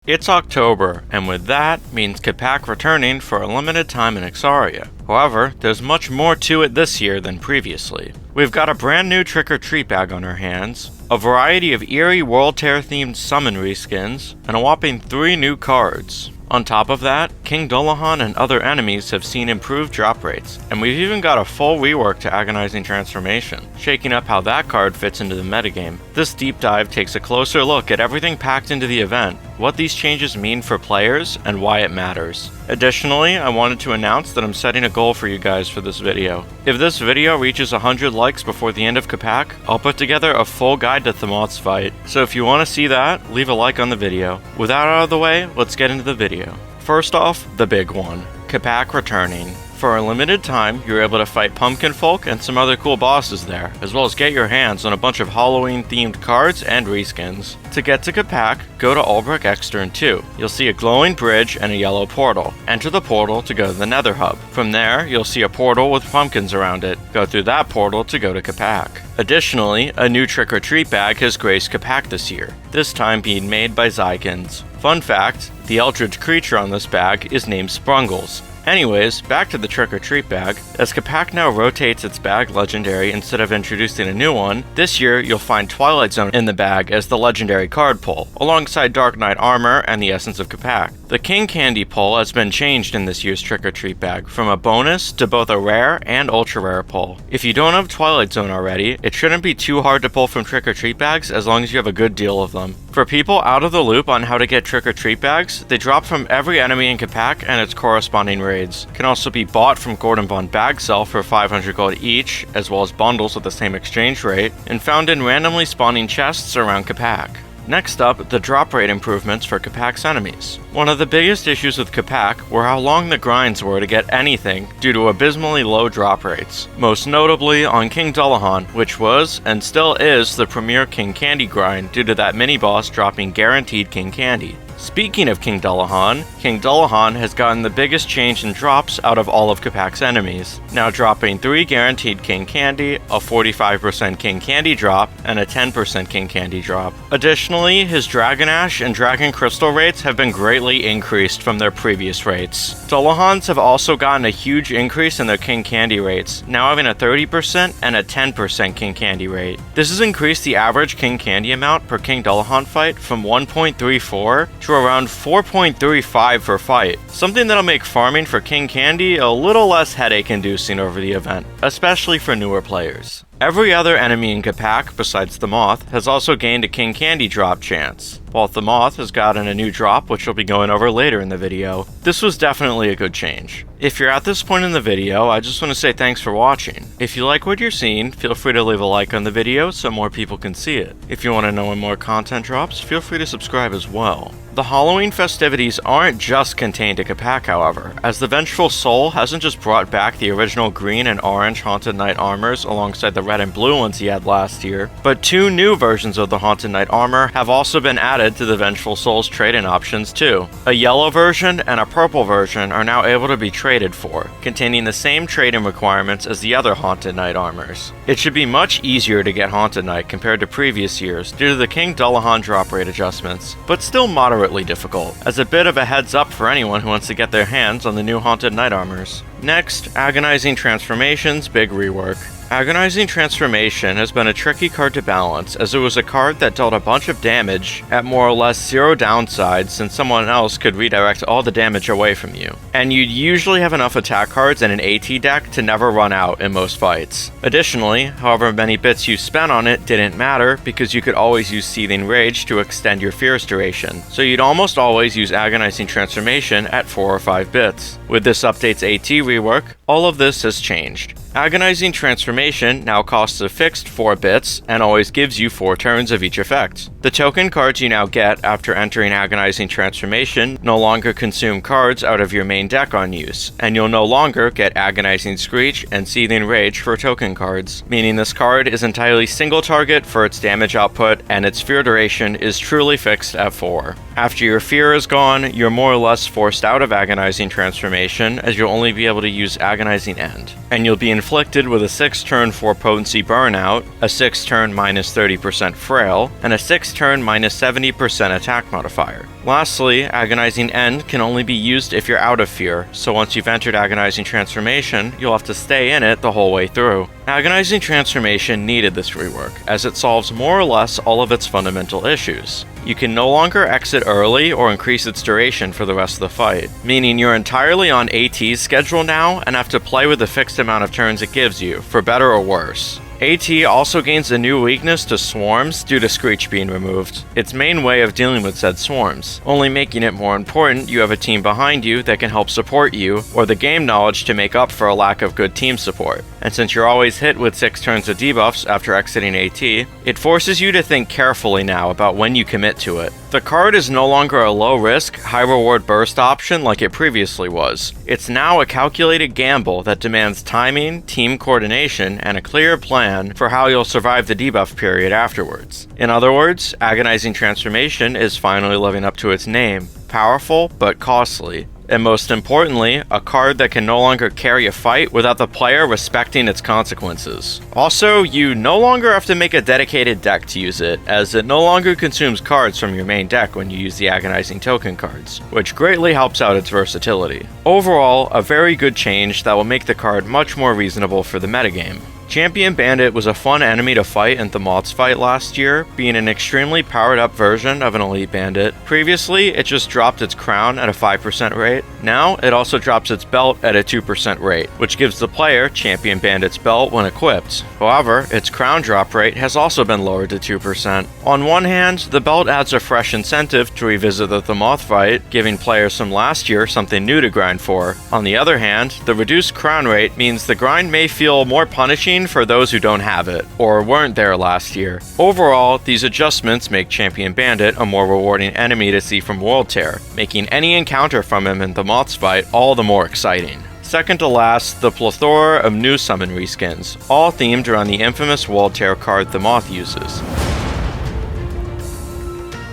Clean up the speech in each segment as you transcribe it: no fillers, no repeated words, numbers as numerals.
It's October, and with that means Kapak returning for a limited time in Hexaria. However, there's much more to it this year than previously. We've got a brand new trick-or-treat bag on our hands, a variety of eerie World Tear themed summon reskins, and a whopping 3 new cards. On top of that, King Dullahan and other enemies have seen improved drop rates, and we've even got a full rework to Agonizing Transformation, shaking up how that card fits into the metagame. This deep dive takes a closer look at everything packed into the event, what these changes mean for players, and why it matters. Additionally, I wanted to announce that I'm setting a goal for you guys for this video. If this video reaches 100 likes before the end of Kapak, I'll put together a full guide to Thaamoth's fight, so if you want to see that, leave a like on the video. With that out of the way, let's get into the video. First off, the big one, Kapak returning. For a limited time, you're able to fight Pumpkin Folk and some other cool bosses there, as well as get your hands on a bunch of Halloween-themed cards and reskins. To get to Kapak, go to Ulbrich Extern 2. You'll see a glowing bridge and a yellow portal. Enter the portal to go to the Nether Hub. From there, you'll see a portal with pumpkins around it. Go through that portal to go to Kapak. Additionally, a new trick-or-treat bag has graced Kapak this year, this time being made by Reskins. Fun fact, the eldritch creature on this bag is named Sprungles. Anyways, back to the trick-or-treat bag. As Kapak now rotates its bag legendary instead of introducing a new one, this year you'll find Twilight Zone in the bag as the legendary card pull, alongside Dark Knight armor and the essence of Kapak. The King Candy pull has been changed in this year's trick-or-treat bag, from a bonus to both a rare and ultra-rare pull. If you don't have Twilight Zone already, it shouldn't be too hard to pull from trick-or-treat bags as long as you have a good deal of them. For people out of the loop on how to get trick-or-treat bags, they drop from every enemy in Kapak and its corresponding raids. Can also be bought from Gordon Von Bagsell for 500 gold each, as well as bundles with the same exchange rate, and found in randomly spawning chests around Kapak. Next up, the drop rate improvements for Kapak's enemies. One of the biggest issues with Kapak were how long the grinds were to get anything due to abysmally low drop rates. Most notably on King Dullahan, which was, and still is, the premier King Candy grind due to that mini-boss dropping guaranteed King Candy. Speaking of King Dullahan has gotten the biggest change in drops out of all of Kapak's enemies, now dropping 3 guaranteed King Candy, a 45% King Candy drop, and a 10% King Candy drop. Additionally, his Dragon Ash and Dragon Crystal rates have been greatly increased from their previous rates. Dullahans have also gotten a huge increase in their King Candy rates, now having a 30% and a 10% King Candy rate. This has increased the average King Candy amount per King Dullahan fight from 1.34 to around 4.35 per fight, something that'll make farming for King Candy a little less headache-inducing over the event, especially for newer players. Every other enemy in Kapak, besides Thaamoth, has also gained a King Candy drop chance, while Thaamoth has gotten a new drop which we'll be going over later in the video. This was definitely a good change. If you're at this point in the video, I just want to say thanks for watching. If you like what you're seeing, feel free to leave a like on the video so more people can see it. If you want to know when more content drops, feel free to subscribe as well. The Halloween festivities aren't just contained to Kapak, however, as the Vengeful Soul hasn't just brought back the original green and orange Haunted Knight armors alongside the red and blue ones he had last year, but 2 new versions of the Haunted Knight armor have also been added to the Vengeful Soul's trade-in options too. A yellow version and a purple version are now able to be traded for, containing the same trade-in requirements as the other Haunted Knight armors. It should be much easier to get Haunted Knight compared to previous years due to the King Dullahan drop rate adjustments, but still moderately difficult, as a bit of a heads up for anyone who wants to get their hands on the new Haunted Knight armors. Next, Agonizing Transformation's big rework. Agonizing Transformation has been a tricky card to balance, as it was a card that dealt a bunch of damage at more or less 0 downsides since someone else could redirect all the damage away from you. And you'd usually have enough attack cards in an AT deck to never run out in most fights. Additionally, however many bits you spent on it didn't matter because you could always use Seething Rage to extend your fear's duration, so you'd almost always use Agonizing Transformation at 4 or 5 bits. With this update's AT rework, all of this has changed. Agonizing Transformation now costs a fixed 4 bits and always gives you 4 turns of each effect. The token cards you now get after entering Agonizing Transformation no longer consume cards out of your main deck on use, and you'll no longer get Agonizing Screech and Seething Rage for token cards, meaning this card is entirely single target for its damage output and its fear duration is truly fixed at 4. After your fear is gone, you're more or less forced out of Agonizing Transformation as you'll only be able to use Agonizing End, and you'll be inflicted with a 6-turn 4 potency burnout, a 6-turn minus 30% frail, and a 6-turn minus 70% attack modifier. Lastly, Agonizing End can only be used if you're out of fear, so once you've entered Agonizing Transformation, you'll have to stay in it the whole way through. Agonizing Transformation needed this rework, as it solves more or less all of its fundamental issues. You can no longer exit early or increase its duration for the rest of the fight, meaning you're entirely on AT's schedule now and have to play with the fixed amount of turns it gives you, for better or worse. AT also gains a new weakness to swarms due to Screech being removed, its main way of dealing with said swarms, only making it more important you have a team behind you that can help support you, or the game knowledge to make up for a lack of good team support. And since you're always hit with 6 turns of debuffs after exiting AT, it forces you to think carefully now about when you commit to it. The card is no longer a low-risk, high-reward burst option like it previously was. It's now a calculated gamble that demands timing, team coordination, and a clear plan for how you'll survive the debuff period afterwards. In other words, Agonizing Transformation is finally living up to its name. Powerful, but costly. And most importantly, a card that can no longer carry a fight without the player respecting its consequences. Also, you no longer have to make a dedicated deck to use it, as it no longer consumes cards from your main deck when you use the Agonizing token cards, which greatly helps out its versatility. Overall, a very good change that will make the card much more reasonable for the metagame. Champion Bandit was a fun enemy to fight in Thaamoth's fight last year, being an extremely powered up version of an elite bandit. Previously, it just dropped its crown at a 5% rate. Now, it also drops its belt at a 2% rate, which gives the player Champion Bandit's belt when equipped. However, its crown drop rate has also been lowered to 2%. On one hand, the belt adds a fresh incentive to revisit the Thaamoth fight, giving players from last year something new to grind for. On the other hand, the reduced crown rate means the grind may feel more punishing for those who don't have it, or weren't there last year. Overall, these adjustments make Champion Bandit a more rewarding enemy to see from World Tear, making any encounter from him in Thaamoth's fight all the more exciting. Second to last, the plethora of new summon reskins, all themed around the infamous World Tear card Thaamoth uses.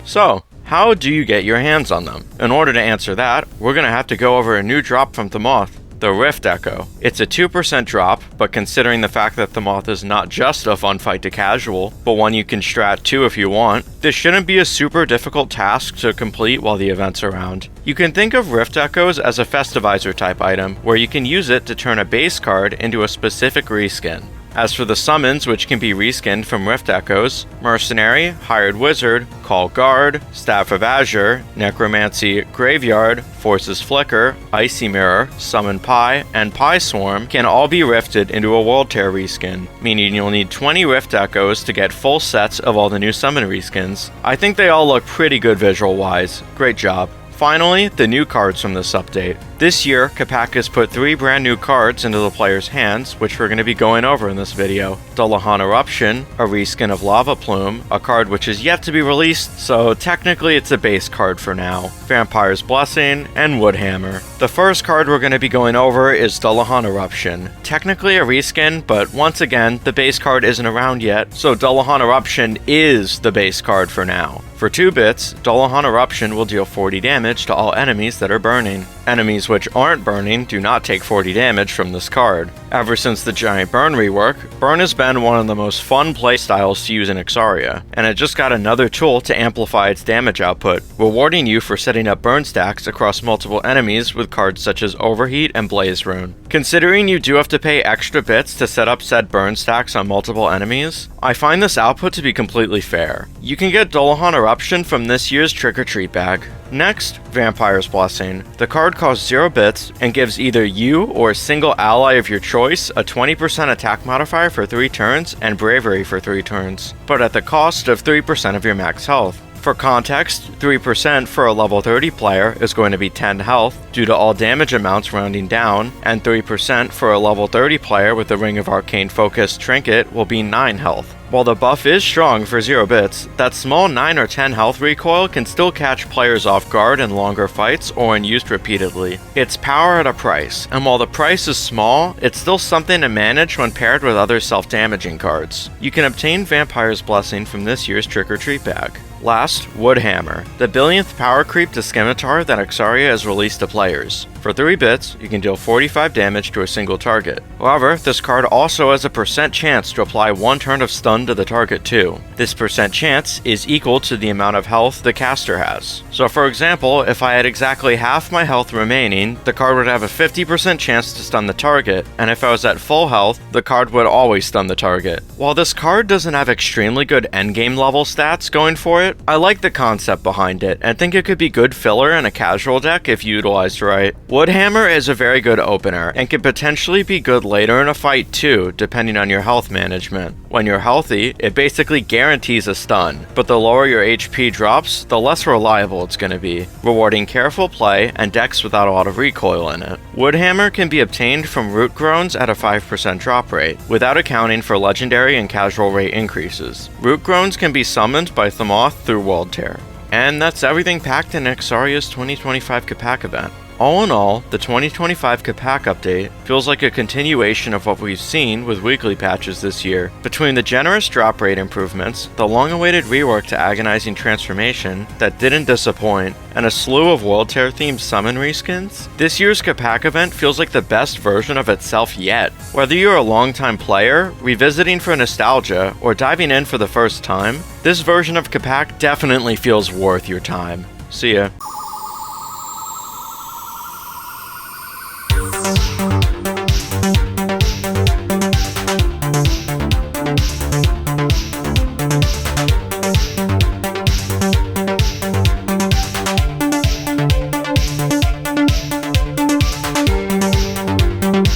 So, how do you get your hands on them? In order to answer that, we're going to have to go over a new drop from Thaamoth, the Rift Echo. It's a 2% drop, but considering the fact that Thaamoth is not just a fun fight to casual, but one you can strat too if you want, this shouldn't be a super difficult task to complete while the event's around. You can think of Rift Echoes as a Festivizer type item, where you can use it to turn a base card into a specific reskin. As for the summons, which can be reskinned from Rift Echoes, Mercenary, Hired Wizard, Call Guard, Staff of Azure, Necromancy, Graveyard, Forces Flicker, Icy Mirror, Summon Pie, and Pie Swarm can all be rifted into a World Tear reskin, meaning you'll need 20 Rift Echoes to get full sets of all the new summon reskins. I think they all look pretty good visual-wise. Great job. Finally, the new cards from this update. This year, Kapak has put 3 brand new cards into the player's hands, which we're going to be going over in this video. Dullahan Eruption, a reskin of Lava Plume, a card which is yet to be released, so technically it's a base card for now. Vampire's Blessing, and Woodhammer. The first card we're going to be going over is Dullahan Eruption. Technically a reskin, but once again, the base card isn't around yet, so Dullahan Eruption is the base card for now. For 2 bits, Dullahan Eruption will deal 40 damage to all enemies that are burning. Enemies which aren't burning do not take 40 damage from this card. Ever since the Giant Burn rework, Burn has been one of the most fun playstyles to use in Hexaria, and it just got another tool to amplify its damage output, rewarding you for setting up burn stacks across multiple enemies with cards such as Overheat and Blaze Rune. Considering you do have to pay extra bits to set up said burn stacks on multiple enemies, I find this output to be completely fair. You can get Dullahan Eruption from this year's Trick or Treat bag. Next, Vampire's Blessing. The card costs 0 bits and gives either you or a single ally of your choice a 20% attack modifier for 3 turns and Bravery for 3 turns, but at the cost of 3% of your max health. For context, 3% for a level 30 player is going to be 10 health due to all damage amounts rounding down, and 3% for a level 30 player with the Ring of Arcane Focus trinket will be 9 health. While the buff is strong for 0 bits, that small 9 or 10 health recoil can still catch players off guard in longer fights or when used repeatedly. It's power at a price, and while the price is small, it's still something to manage when paired with other self-damaging cards. You can obtain Vampire's Blessing from this year's Trick or Treat bag. Last, Woodhammer, the billionth power creep to Scimitar that Hexaria has released to players. For 3 bits, you can deal 45 damage to a single target. However, this card also has a percent chance to apply 1 turn of stun to the target too. This percent chance is equal to the amount of health the caster has. So for example, if I had exactly half my health remaining, the card would have a 50% chance to stun the target, and if I was at full health, the card would always stun the target. While this card doesn't have extremely good endgame level stats going for it, I like the concept behind it, and think it could be good filler in a casual deck if utilized right. Woodhammer is a very good opener, and can potentially be good later in a fight too, depending on your health management. When you're healthy, it basically guarantees a stun, but the lower your HP drops, the less reliable it's going to be, rewarding careful play and decks without a lot of recoil in it. Woodhammer can be obtained from root groans at a 5% drop rate, without accounting for legendary and casual rate increases. Root groans can be summoned by Thaamoth through World Tear. And that's everything packed in Hexaria's 2025 Kapak event. All in all, the 2025 Kapak update feels like a continuation of what we've seen with weekly patches this year. Between the generous drop rate improvements, the long-awaited rework to Agonizing Transformation that didn't disappoint, and a slew of World Tear themed summon reskins, this year's Kapak event feels like the best version of itself yet. Whether you're a longtime player, revisiting for nostalgia, or diving in for the first time, this version of Kapak definitely feels worth your time. See ya.